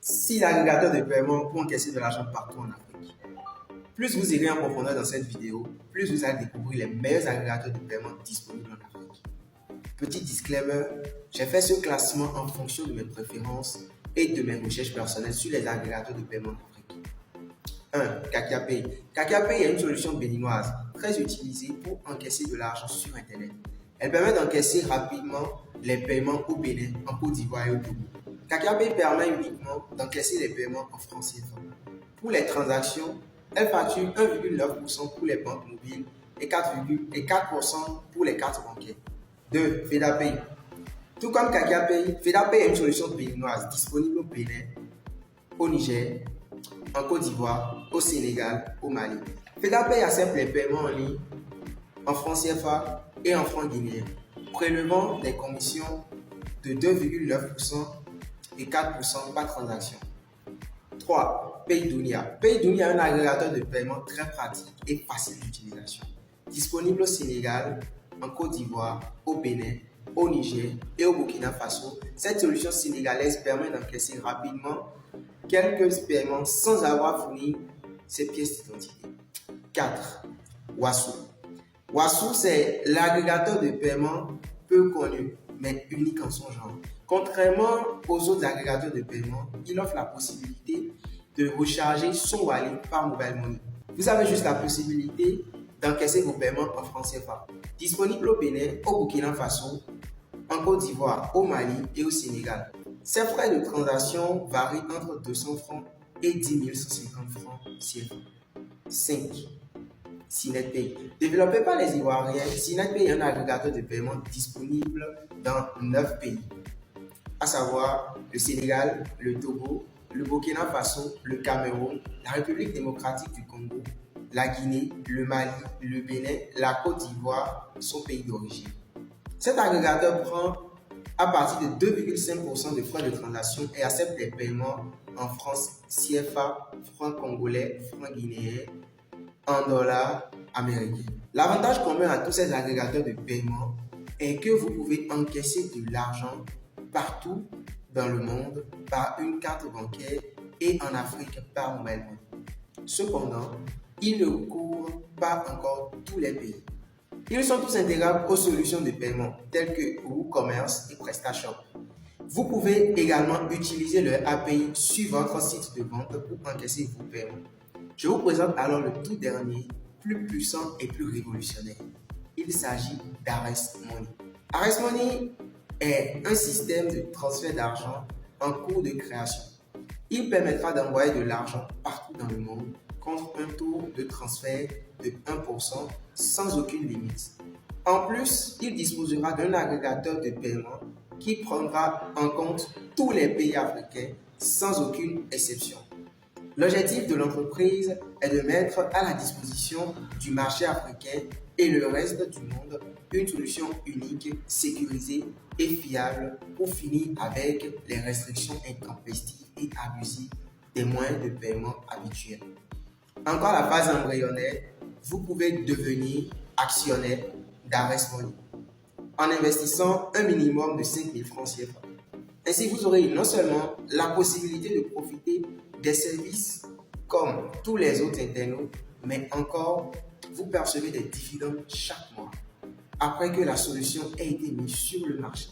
6 agrégateurs de paiement pour encaisser de l'argent partout en Afrique. Plus vous irez en profondeur dans cette vidéo, plus vous allez découvrir les meilleurs agrégateurs de paiement disponibles en Afrique. Petit disclaimer, j'ai fait ce classement en fonction de mes préférences et de mes recherches personnelles sur les agrégateurs de paiement en Afrique. 1. KakiaPay. KakiaPay est une solution béninoise très utilisée pour encaisser de l'argent sur Internet. Elle permet d'encaisser rapidement les paiements au Bénin, en Côte d'Ivoire et au Togo. KakiaPay permet uniquement d'encaisser les paiements en francs CFA. Pour les transactions, elle facture 1,9% pour les banques mobiles et 4% pour les cartes bancaires. 2. FEDAPay. Tout comme KakiaPay, FEDAPay est une solution béninoise disponible au Bénin, au Niger, en Côte d'Ivoire, au Sénégal, au Mali. FEDAPay accepte les paiements en ligne en francs CFA et en francs guinéens, prélevant des commissions de 2,9% et 4% par transaction. 3. Paydunia. Paydunia est un agrégateur de paiement très pratique et facile d'utilisation. Disponible au Sénégal, en Côte d'Ivoire, au Bénin, au Niger et au Burkina Faso, cette solution sénégalaise permet d'encaisser rapidement quelques paiements sans avoir fourni ses pièces d'identité. 4. Wassou. Wassou, c'est l'agrégateur de paiement peu connu, mais unique en son genre. Contrairement aux autres agrégateurs de paiement, il offre la possibilité de recharger son wallet par mobile money. Vous avez juste la possibilité d'encaisser vos paiements en francs CFA. Disponible au Bénin, au Burkina Faso, en Côte d'Ivoire, au Mali et au Sénégal. Ces frais de transaction varient entre 200 francs et 10 150 francs CFA. 5. Sinetpay. Développé par les Ivoiriens, Sinetpay est un agrégateur de paiement disponible dans 9 pays, à savoir le Sénégal, le Togo, le Burkina Faso, le Cameroun, la République démocratique du Congo, la Guinée, le Mali, le Bénin, la Côte d'Ivoire, son pays d'origine. Cet agrégateur prend à partir de 2,5% de frais de transaction et accepte les paiements en francs CFA, francs congolais, francs guinéens, en dollars américains. L'avantage commun à tous ces agrégateurs de paiement est que vous pouvez encaisser de l'argent partout dans le monde par une carte bancaire et en Afrique par mobile money. Cependant, ils ne couvrent pas encore tous les pays. Ils sont tous intégrables aux solutions de paiement telles que WooCommerce et PrestaShop. Vous pouvez également utiliser leur API sur votre site de vente pour encaisser vos paiements. Je vous présente alors le tout dernier, plus puissant et plus révolutionnaire. Il s'agit d'Ares Money. Ares Money est un système de transfert d'argent en cours de création. Il permettra d'envoyer de l'argent partout dans le monde contre un taux de transfert de 1% sans aucune limite. En plus, il disposera d'un agrégateur de paiement qui prendra en compte tous les pays africains sans aucune exception. L'objectif de l'entreprise est de mettre à la disposition du marché africain et le reste du monde une solution unique, sécurisée et fiable pour finir avec les restrictions intempestives et abusives des moyens de paiement habituels. Encore la phase embryonnaire, vous pouvez devenir actionnaire d'Ares Money en investissant un minimum de 5 000 francs CFA. Ainsi, vous aurez non seulement la possibilité de profiter des services comme tous les autres internautes, mais encore vous percevez des dividendes chaque mois après que la solution ait été mise sur le marché.